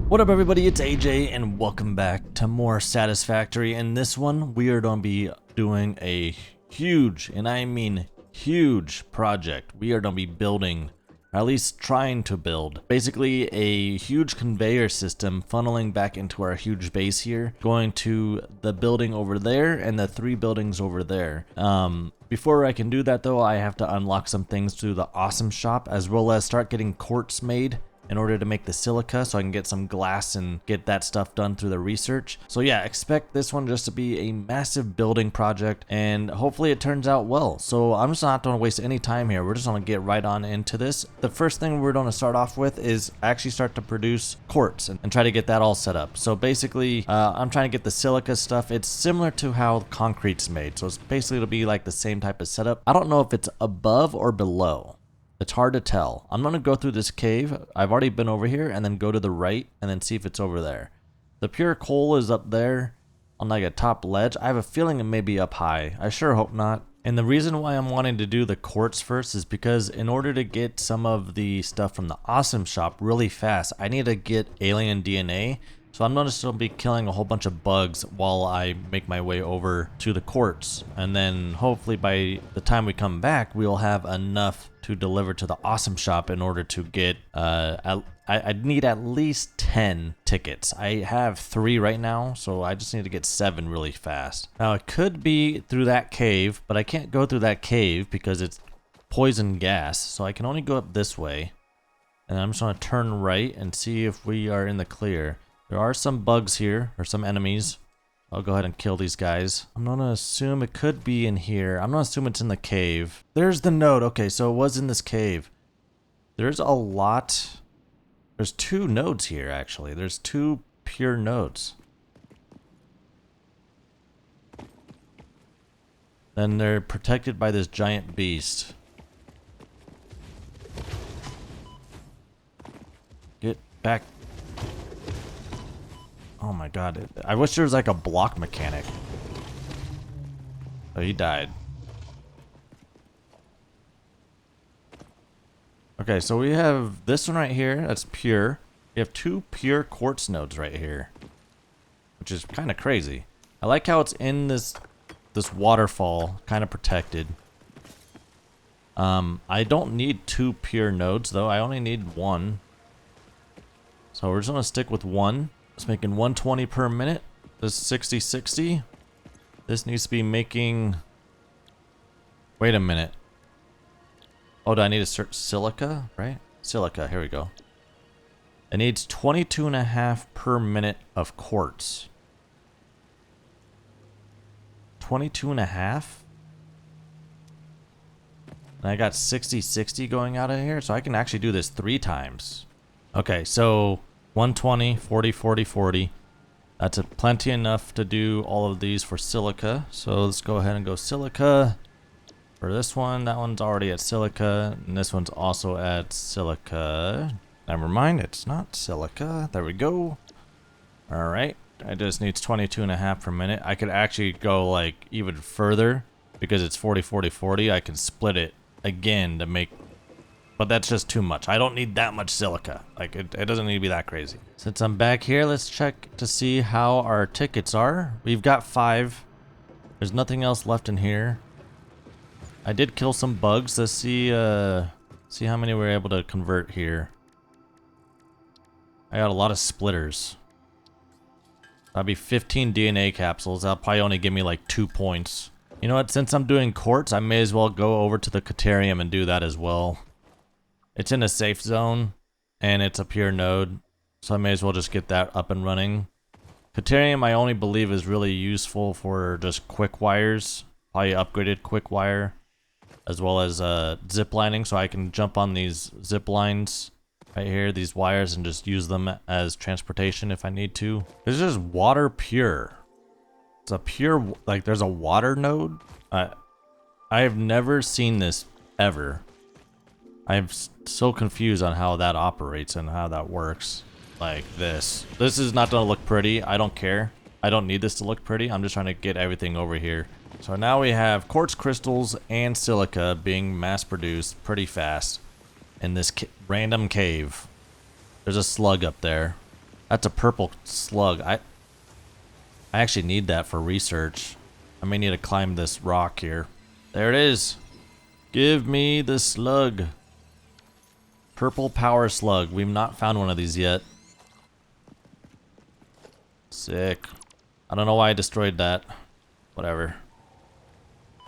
What up everybody, it's AJ and welcome back to more Satisfactory. In this one, we are going to be doing a huge, and I mean huge project. We are going to be building, or at least trying to build, basically a huge conveyor system funneling back into our huge base here, going to the building over there and the 3 buildings over there. Before I can do that though, I have to unlock some things through the awesome shop, as well as start getting quartz made in order to make the silica, so I can get some glass and get that stuff done through the research. So yeah, expect this one just to be a massive building project, and hopefully it turns out well. So I'm just not going to waste any time here. We're just going to get right on into this. The first thing we're going to start off with is actually start to produce quartz and try to get that all set up. So basically, I'm trying to get the silica stuff. It's similar to how concrete's made. So it's basically it'll be like the same type of setup. I don't know if it's above or below. It's hard to tell. I'm going to go through this cave. I've already been over here, and then go to the right and then see if it's over there. The pure coal is up there on like a top ledge. I have a feeling it may be up high. I sure hope not. And the reason why I'm wanting to do the quartz first is because in order to get some of the stuff from the awesome shop really fast, I need to get alien DNA. So I'm not just going to be killing a whole bunch of bugs while I make my way over to the quartz. And then hopefully by the time we come back, we'll have enough to deliver to the awesome shop in order to get, I need at least 10 tickets. I have 3 right now, so I just need to get 7 really fast. Now it could be through that cave, but I can't go through that cave because it's poison gas. So I can only go up this way. And I'm just going to turn right and see if we are in the clear. There are some bugs here, or some enemies. I'll go ahead and kill these guys. I'm gonna assume it could be in here. I'm gonna assume it's in the cave. There's the node. Okay, so it was in this cave. There's a lot. There's 2 nodes here, actually. There's 2 pure nodes. Then they're protected by this giant beast. Get back. Oh my god, I wish there was like a block mechanic. Oh, he died. Okay, so we have this one right here, that's pure. We have 2 pure quartz nodes right here, which is kind of crazy. I like how it's in this waterfall, kind of protected. I don't need 2 pure nodes though, I only need 1. So we're just gonna stick with 1. It's making 120 per minute. This 60-60. This needs to be making... Wait a minute. Oh, do I need to search silica? Right? Silica, here we go. It needs 22.5 per minute of quartz. 22.5? And I got 60-60 going out of here, so I can actually do this 3 times. Okay, so 120, 40, 40, 40. That's plenty enough to do all of these for silica. So let's go ahead and go silica for this one. That one's already at silica, and this one's also at silica. Never mind, it's not silica. There we go. All right, it just needs 22.5 per minute. I could actually go like even further because it's 40, 40, 40. I can split it again to make. But that's just too much. I don't need that much silica. Like, it doesn't need to be that crazy. Since I'm back here, let's check to see how our tickets are. We've got 5. There's nothing else left in here. I did kill some bugs. Let's see how many we're able to convert here. I got a lot of splitters. That'd be 15 DNA capsules. That'll probably only give me like 2 points. You know what? Since I'm doing quartz, I may as well go over to the Caterium and do that as well. It's in a safe zone, and it's a pure node, so I may as well just get that up and running. Caterium, I only believe, is really useful for just quick wires. Probably upgraded quick wire, as well as zip lining, so I can jump on these zip lines right here, these wires, and just use them as transportation if I need to. It's just water pure. It's a pure, like there's a water node. I have never seen this ever. I'm so confused on how that operates and how that works. Like this. This is not gonna look pretty. I don't care. I don't need this to look pretty. I'm just trying to get everything over here So now we have quartz crystals and silica being mass produced pretty fast in this random cave. There's a slug up there. That's a purple slug. I actually need that for research. I may need to climb this rock here. There it is. Give me the slug. Purple power slug. We've not found one of these yet. Sick. I don't know why I destroyed that. Whatever.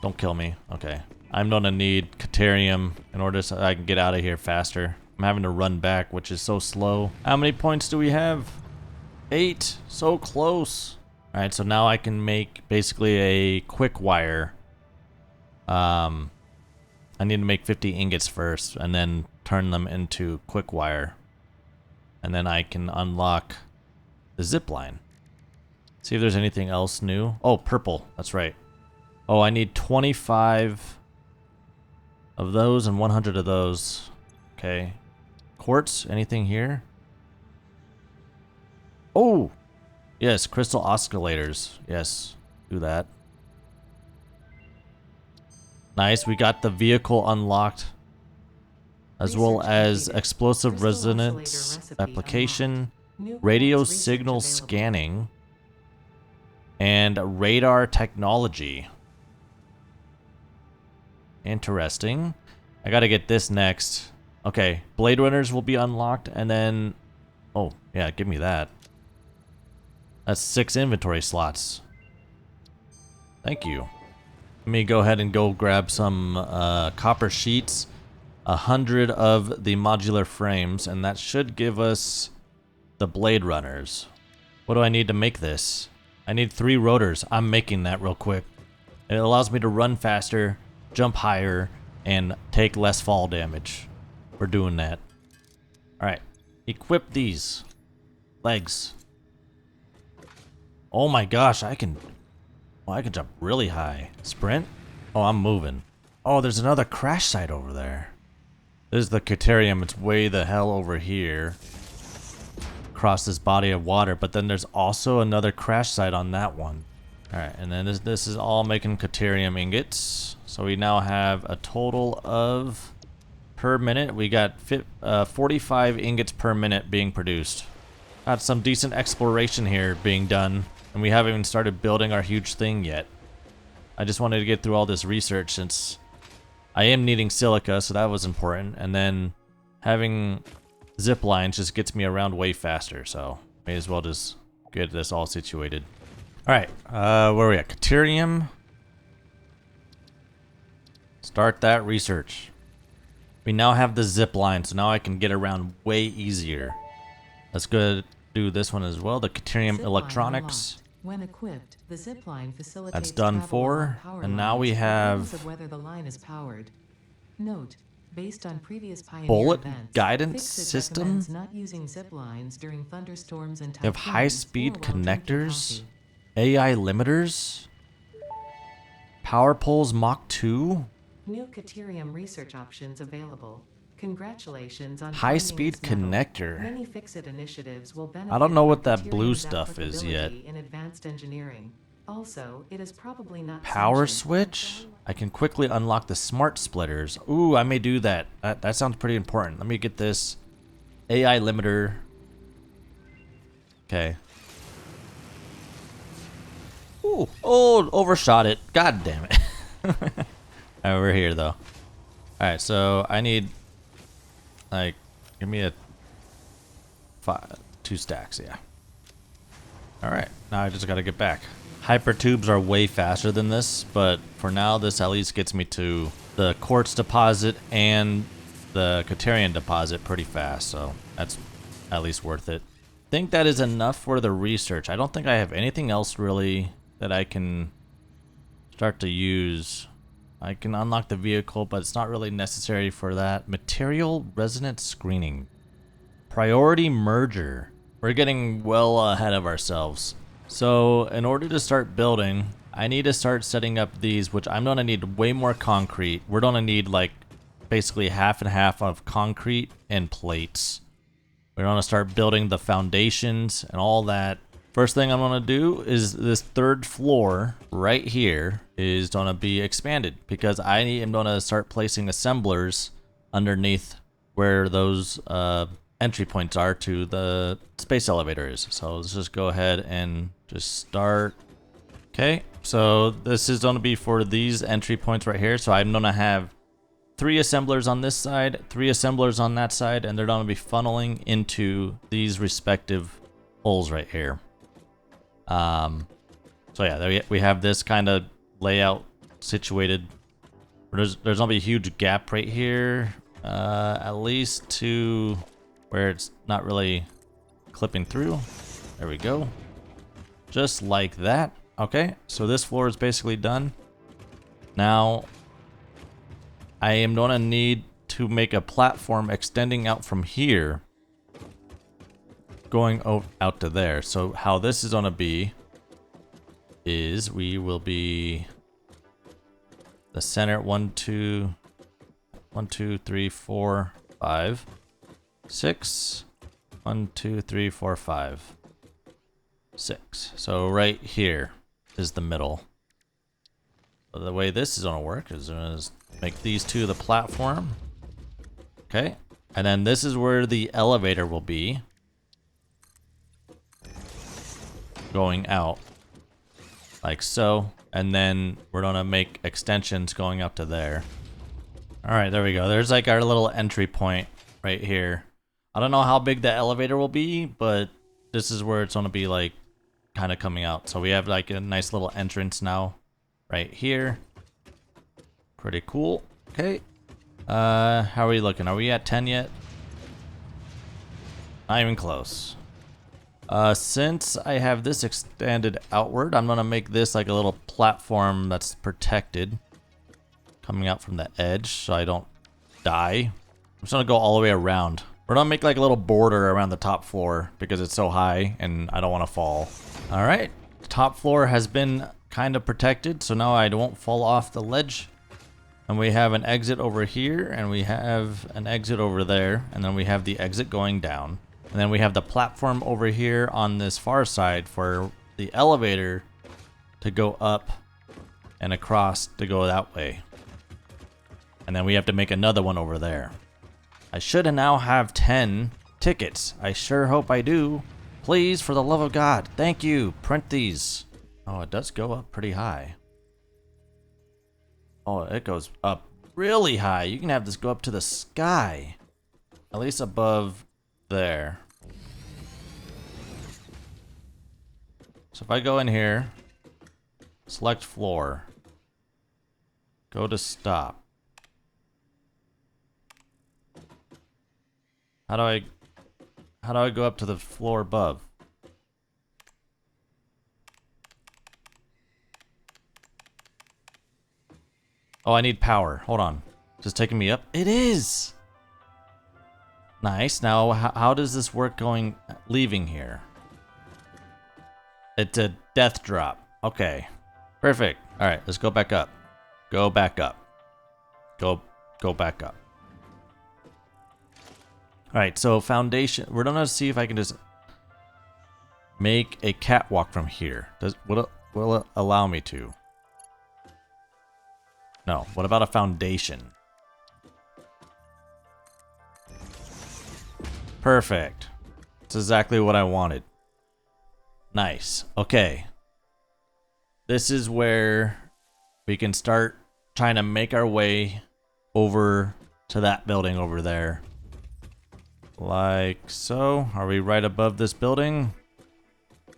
Don't kill me. Okay. I'm gonna need Caterium in order so I can get out of here faster. I'm having to run back, which is so slow. How many points do we have? 8. So close. Alright, so now I can make basically a quickwire. I need to make 50 ingots first and then turn them into quickwire. And then I can unlock the zipline. See if there's anything else new. Oh, purple. That's right. Oh, I need 25 of those and 100 of those. Okay. Quartz, anything here? Oh! Yes, crystal oscillators. Yes, do that. Nice, we got the vehicle unlocked. As well as explosive resonance application, radio signal scanning, and radar technology. Interesting. I gotta get this next. Okay, Blade Runners will be unlocked, and then... Oh, yeah, give me that. That's 6 inventory slots. Thank you. Let me go ahead and go grab some copper sheets. 100 of the modular frames, and that should give us the Blade Runners. What do I need to make this? I need 3 rotors. I'm making that real quick. It allows me to run faster, jump higher, and take less fall damage. We're doing that. Alright. Equip these legs. Oh my gosh, I can jump really high. Sprint? Oh, I'm moving. Oh, there's another crash site over there. This is the Caterium. It's way the hell over here. Across this body of water, but then there's also another crash site on that one. Alright, and then this is all making Caterium ingots. So we now have a total of, per minute, we got 45 ingots per minute being produced. Got some decent exploration here being done, and we haven't even started building our huge thing yet. I just wanted to get through all this research since I am needing silica, so that was important, and then having zip lines just gets me around way faster, so may as well just get this all situated. Alright, where are we at? Caterium. Start that research. We now have the zip line, so now I can get around way easier. Let's go do this one as well, the Caterium electronics. When equipped, the zip line facilitates that's done for, and now we have of whether the line is powered. Note, based on previous Pioneer bullet events, guidance Fixit system. recommends not using zip lines during thunderstorms and We have typhoons high-speed or while drinking connectors, coffee. AI limiters, power poles Mach 2, New Caterium research options available. Congratulations on high-speed finding this metal. connector. Many Fixit initiatives will benefit I don't know what from that blue Caterium's stuff is yet. applicability in advanced engineering. Also, it is probably not Power sanctioned. switch. I can quickly unlock the smart splitters. Ooh, I may do that. That sounds pretty important. Let me get this AI limiter. Okay. Ooh, oh, overshot it. God damn it. Alright, we're here though. Alright, so I need, like, give me a 2 stacks, yeah. Alright, now I just gotta get back. Hypertubes are way faster than this, but for now this at least gets me to the quartz deposit and the Caterium deposit pretty fast, so that's at least worth it. I think that is enough for the research. I don't think I have anything else really that I can start to use. I can unlock the vehicle, but it's not really necessary for that. Material resonance screening. Priority merger. We're getting well ahead of ourselves. So in order to start building, I need to start setting up these, which I'm gonna need way more concrete. We're gonna need like basically half and half of concrete and plates. We're gonna start building the foundations and all that First thing I'm gonna do is this third floor right here is gonna be expanded because I am gonna start placing assemblers underneath where those entry points are to the space elevators. So let's just go ahead and just start. Okay, so this is gonna be for these entry points right here. So I'm gonna have 3 assemblers on this side, 3 assemblers on that side, and they're gonna be funneling into these respective holes right here. So yeah, there we have this kind of layout situated. There's gonna be a huge gap right here, at least to where it's not really clipping through. There we go. Just like that. Okay, so this floor is basically done. Now, I am gonna need to make a platform extending out from here, going out to there. So how this is gonna be is we will be the center 1, 2, 3, 4, 5, 6. 1, 2, 3, 4, 5, 6. So right here is the middle. So the way this is gonna work is gonna make these 2 the platform. Okay, and then this is where the elevator will be going out like so, and then we're gonna make extensions going up to there. All right, there we go. There's like our little entry point right here. I don't know how big the elevator will be, but this is where it's gonna be like kind of coming out. So we have like a nice little entrance now right here. Pretty cool. Okay, how are we looking? Are we at 10 yet? Not even close. Since I have this extended outward, I'm gonna make this like a little platform that's protected coming out from the edge so I don't die. I'm just gonna go all the way around. We're gonna make like a little border around the top floor because it's so high and I don't want to fall. All right, the top floor has been kind of protected, so now I won't fall off the ledge. And we have an exit over here, and we have an exit over there, and then we have the exit going down. And then we have the platform over here on this far side for the elevator to go up and across to go that way. And then we have to make another one over there. I should now have 10 tickets. I sure hope I do. Please, for the love of God, thank you. Print these. Oh, it does go up pretty high. Oh, it goes up really high. You can have this go up to the sky. At least above there. So if I go in here, select floor, go to stop. How do I go up to the floor above? Oh, I need power. Hold on. Is this taking me up? It is! Nice. Now, how does this work leaving here? It's a death drop. Okay. Perfect. Alright, let's go back up. Go back up. Go back up. Alright, so foundation. We're gonna see if I can just make a catwalk from here. Will it allow me to? No. What about a foundation? Perfect. That's exactly what I wanted. Nice. Okay. This is where we can start trying to make our way over to that building over there. Like so. Are we right above this building?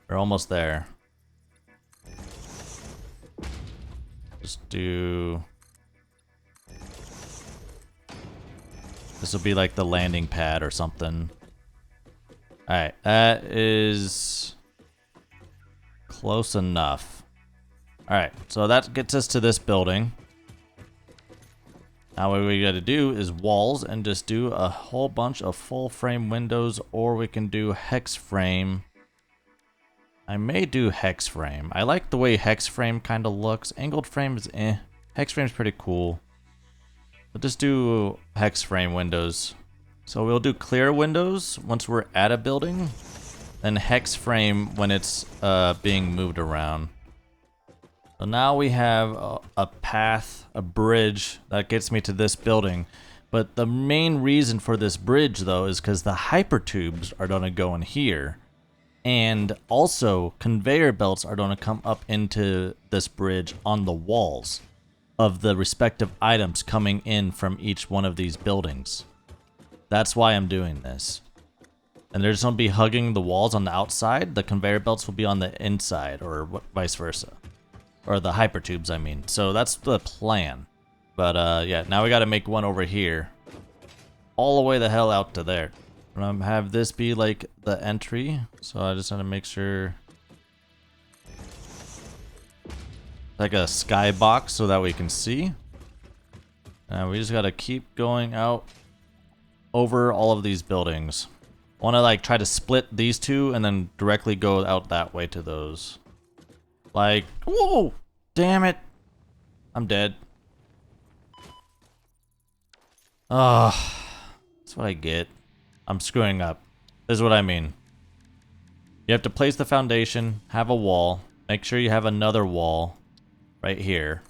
We're almost there. Just do... This will be like the landing pad or something. Alright, that is close enough. Alright, so that gets us to this building. Now what we gotta do is walls and just do a whole bunch of full frame windows, or we can do hex frame. I may do hex frame. I like the way hex frame kind of looks. Angled frame is eh. Hex frame is pretty cool. We'll just do hex frame windows. So we'll do clear windows once we're at a building. then hex frame when it's being moved around. So now we have a path, a bridge that gets me to this building. But the main reason for this bridge though is because the hypertubes are going to go in here. And also conveyor belts are going to come up into this bridge on the walls of the respective items coming in from each one of these buildings. That's why I'm doing this. And they're just going to be hugging the walls on the outside. The conveyor belts will be on the inside, or vice versa. Or the hypertubes, I mean. So that's the plan. But yeah, now we got to make one over here. All the way the hell out to there. Have this be like the entry. So I just want to make sure. Like a skybox so that we can see. And we just got to keep going out over all of these buildings. I want to like try to split these two and then directly go out that way to those. Like, whoa, damn it. I'm dead. Ugh, that's what I get. I'm screwing up. This is what I mean. You have to place the foundation, have a wall, make sure you have another wall right here.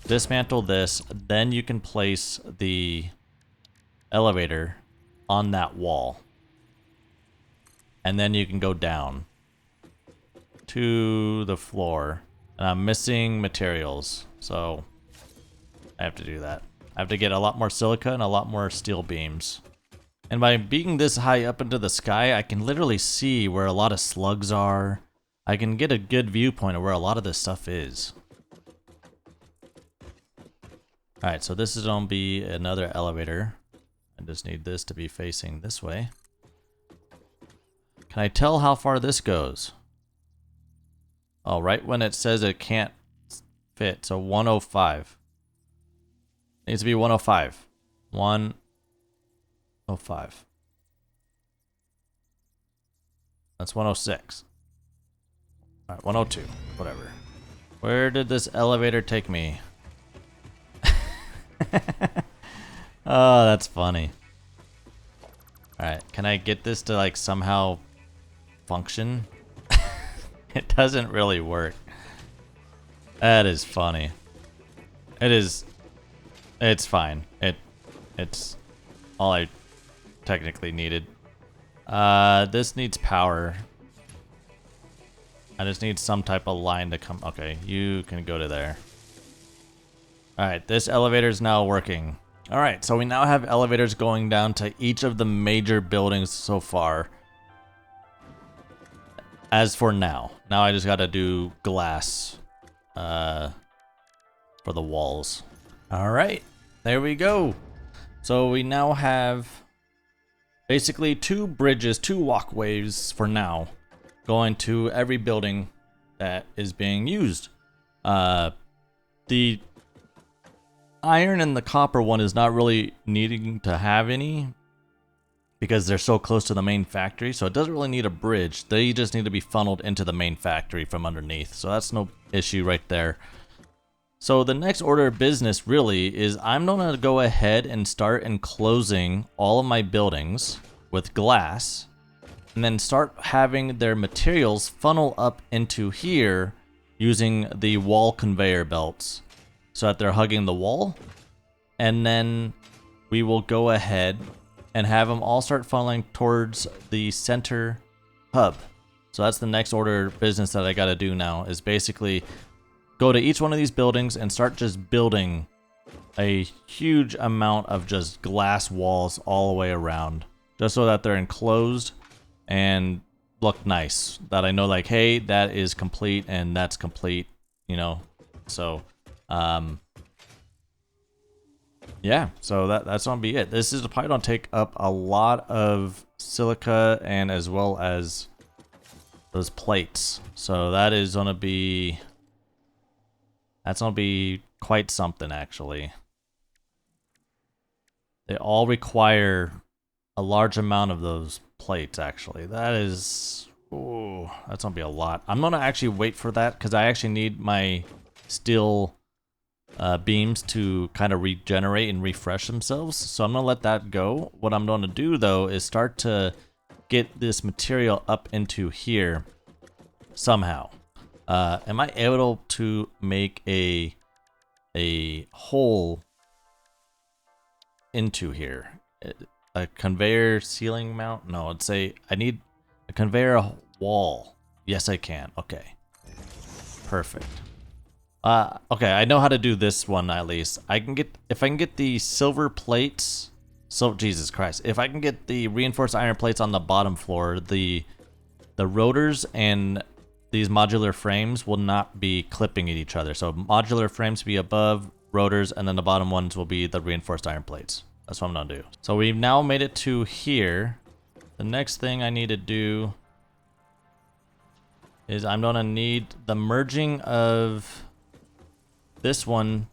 Dismantle this, then you can place the elevator on that wall. And then you can go down to the floor. And I'm missing materials, so I have to do that. I have to get a lot more silica and a lot more steel beams. And by being this high up into the sky, I can literally see where a lot of slugs are. I can get a good viewpoint of where a lot of this stuff is. Alright, so this is gonna be another elevator. I just need this to be facing this way. Can I tell how far this goes? Oh, right when it says it can't fit, so 105. Needs to be 105. 105. That's 106. Alright, 102. Whatever. Where did this elevator take me? Oh, that's funny. Alright, can I get this to like somehow function? It doesn't really work. That is funny. It is. It's fine. It's all I technically needed. This needs power. I just need some type of line to come. Okay, you can go to there. Alright, this elevator is now working. Alright, so we now have elevators going down to each of the major buildings so far. As for now. Now I just gotta do glass for the walls. Alright, there we go. So we now have basically two bridges, two walkways for now, going to every building that is being used. The iron and the copper one is not really needing to have any because they're so close to the main factory, so it doesn't really need a bridge. They just need to be funneled into the main factory from underneath, so that's no issue right there. So the next order of business really is I'm gonna go ahead and start enclosing all of my buildings with glass and then start having their materials funnel up into here using the wall conveyor belts so that they're hugging the wall, and then we will go ahead and have them all start funneling towards the center hub. So that's the next order of business that I gotta do now, is basically go to each one of these buildings and start just building a huge amount of just glass walls all the way around, just so that they're enclosed and look nice. That I know like, hey, that is complete and that's complete, you know. So yeah, so that's gonna be it. This is probably gonna take up a lot of silica and as well as those plates. So that is gonna be, that's gonna be quite something actually. They all require a large amount of those plates actually. That is, ooh, that's gonna be a lot. I'm gonna actually wait for that because I actually need my steel beams to kind of regenerate and refresh themselves, so I'm gonna let that go. What I'm gonna do though is start to get this material up into here somehow. Am I able to make a hole into here? A conveyor ceiling mount? No, I'd say I need a conveyor wall. Yes, I can. Okay. Perfect. Okay, I know how to do this one at least. If I can get the silver plates. So Jesus Christ, if I can get the reinforced iron plates on the bottom floor, the rotors and these modular frames will not be clipping at each other. So modular frames be above rotors, and then the bottom ones will be the reinforced iron plates. That's what I'm gonna do. So we've now made it to here. The next thing I need to do is I'm gonna need the merging of this one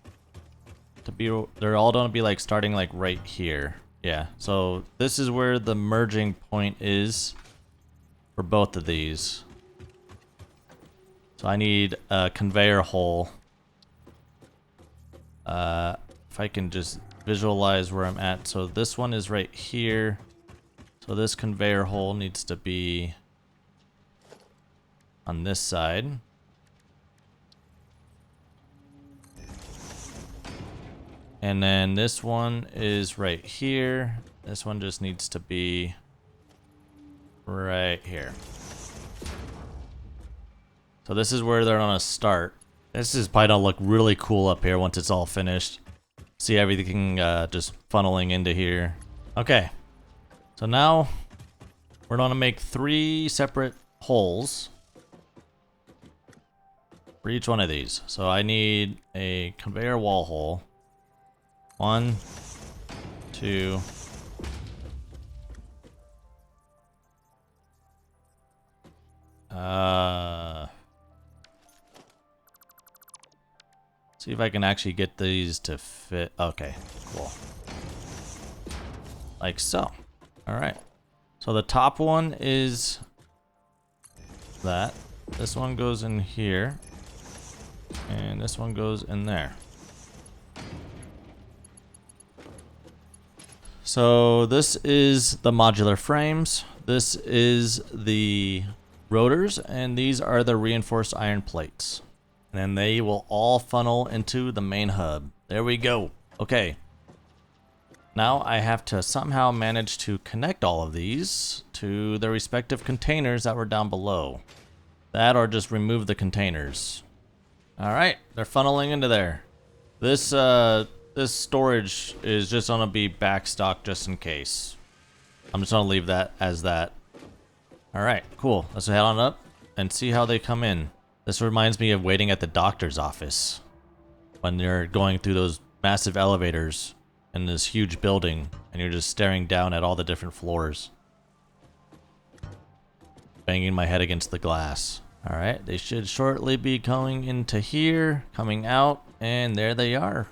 to be, they're all gonna be like starting like right here. Yeah, so this is where the merging point is for both of these. So I need a conveyor hole. If I can just visualize where I'm at. So this one is right here. So this conveyor hole needs to be on this side. And then this one is right here. This one just needs to be right here. So this is where they're gonna start. This is probably gonna look really cool up here once it's all finished. See everything just funneling into here. Okay. So now we're gonna make 3 separate holes for each one of these. So I need a conveyor wall hole. 1, 2. See if I can actually get these to fit. Okay, cool. Like so. All right. So the top one is that. This one goes in here. And this one goes in there. So this is the modular frames. This is the rotors, and these are the reinforced iron plates. And then they will all funnel into the main hub. There we go. Okay. Now I have to somehow manage to connect all of these to their respective containers that were down below. That or just remove the containers. Alright, they're funneling into there. This storage is just gonna be backstock just in case. I'm just gonna leave that as that. Alright, cool. Let's head on up and see how they come in. This reminds me of waiting at the doctor's office when you're going through those massive elevators in this huge building and you're just staring down at all the different floors. Banging my head against the glass. Alright, they should shortly be going into here, coming out, and there they are.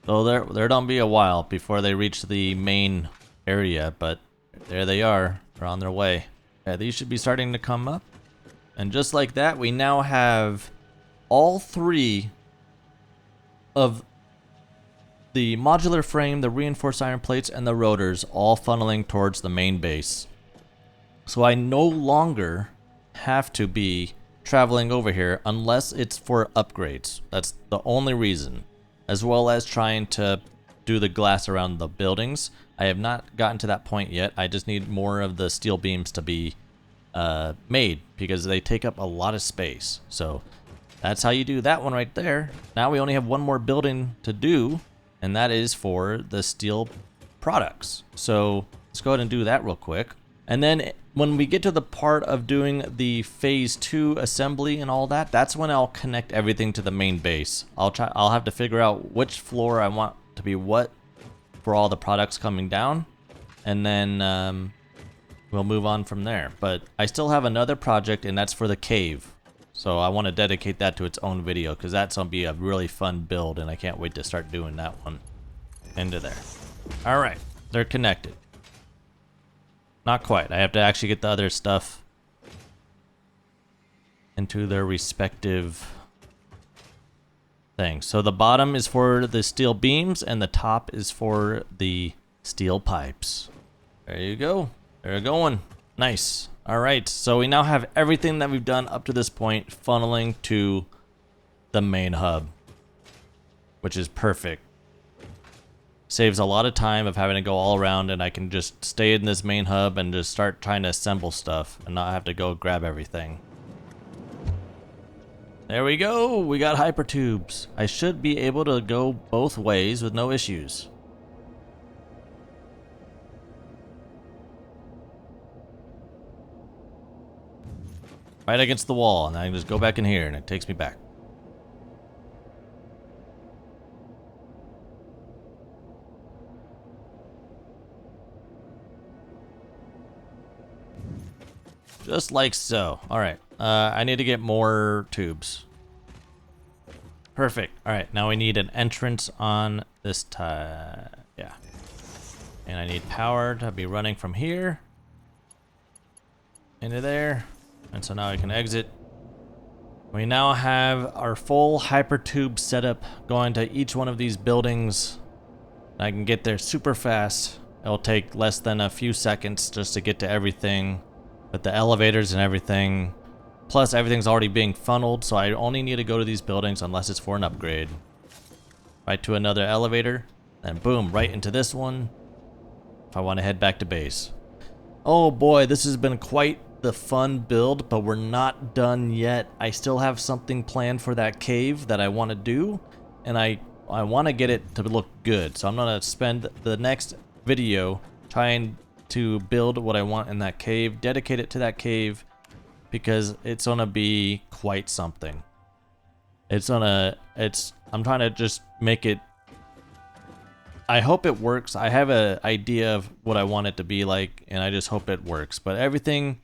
So they're gonna be a while before they reach the main area, but there they are. They're on their way. Yeah, these should be starting to come up. And just like that, we now have all 3 of the modular frame, the reinforced iron plates, and the rotors all funneling towards the main base. So I no longer have to be traveling over here unless it's for upgrades. That's the only reason. As well as trying to do the glass around the buildings. I have not gotten to that point yet. I just need more of the steel beams to be made because they take up a lot of space. So that's how you do that one right there. Now we only have one more building to do, and that is for the steel products. So let's go ahead and do that real quick. And then when we get to the part of doing the phase 2 assembly and all that, that's when I'll connect everything to the main base. I'll have to figure out which floor I want to be what for all the products coming down, and then we'll move on from there. But I still have another project, and that's for the cave. So I want to dedicate that to its own video because that's going to be a really fun build, and I can't wait to start doing that one. Into there. All right, they're connected. Not quite. I have to actually get the other stuff into their respective things. So the bottom is for the steel beams and the top is for the steel pipes. There you go. They're going. Nice. Alright, so we now have everything that we've done up to this point funneling to the main hub, which is perfect. Saves a lot of time of having to go all around, and I can just stay in this main hub and just start trying to assemble stuff and not have to go grab everything. There we go, we got hypertubes. I should be able to go both ways with no issues. Right against the wall, and I can just go back in here and it takes me back. Just like so. Alright, I need to get more tubes. Perfect. Alright, now we need an entrance on this yeah. And I need power to be running from here into there. And so now I can exit. We now have our full hypertube setup going to each one of these buildings. I can get there super fast. It'll take less than a few seconds just to get to everything. With the elevators and everything. Plus everything's already being funneled, so I only need to go to these buildings unless it's for an upgrade. Right to another elevator, and boom, right into this one if I want to head back to base. Oh boy, this has been quite the fun build, but we're not done yet. I still have something planned for that cave that I want to do, and I want to get it to look good. So I'm going to spend the next video trying to build what I want in that cave, dedicate it to that cave, because it's gonna be quite something. I'm trying to just make it, I hope it works. I have an idea of what I want it to be like, and I just hope it works. But everything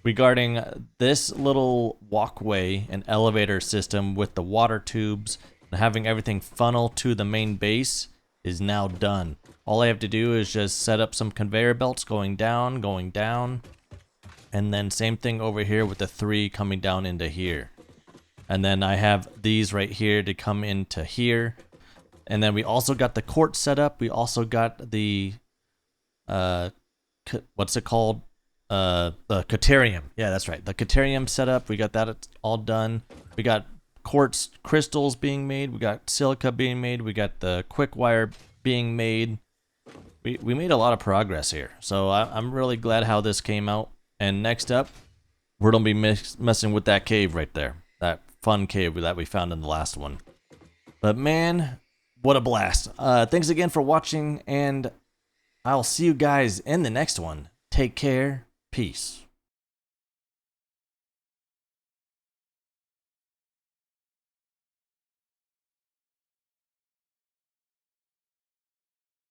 regarding this little walkway and elevator system with the water tubes and having everything funnel to the main base is now done. All I have to do is just set up some conveyor belts going down, and then same thing over here with the 3 coming down into here. And then I have these right here to come into here. And then we also got the quartz set up. We also got the, what's it called? The Caterium. Yeah, that's right. The Caterium set up. We got that all done. We got quartz crystals being made. We got silica being made. We got the quickwire being made. We made a lot of progress here, so I'm really glad how this came out. And next up, we're gonna be messing with that cave right there, that fun cave that we found in the last one. But man, what a blast. Thanks again for watching, and I'll see you guys in the next one. Take care. Peace.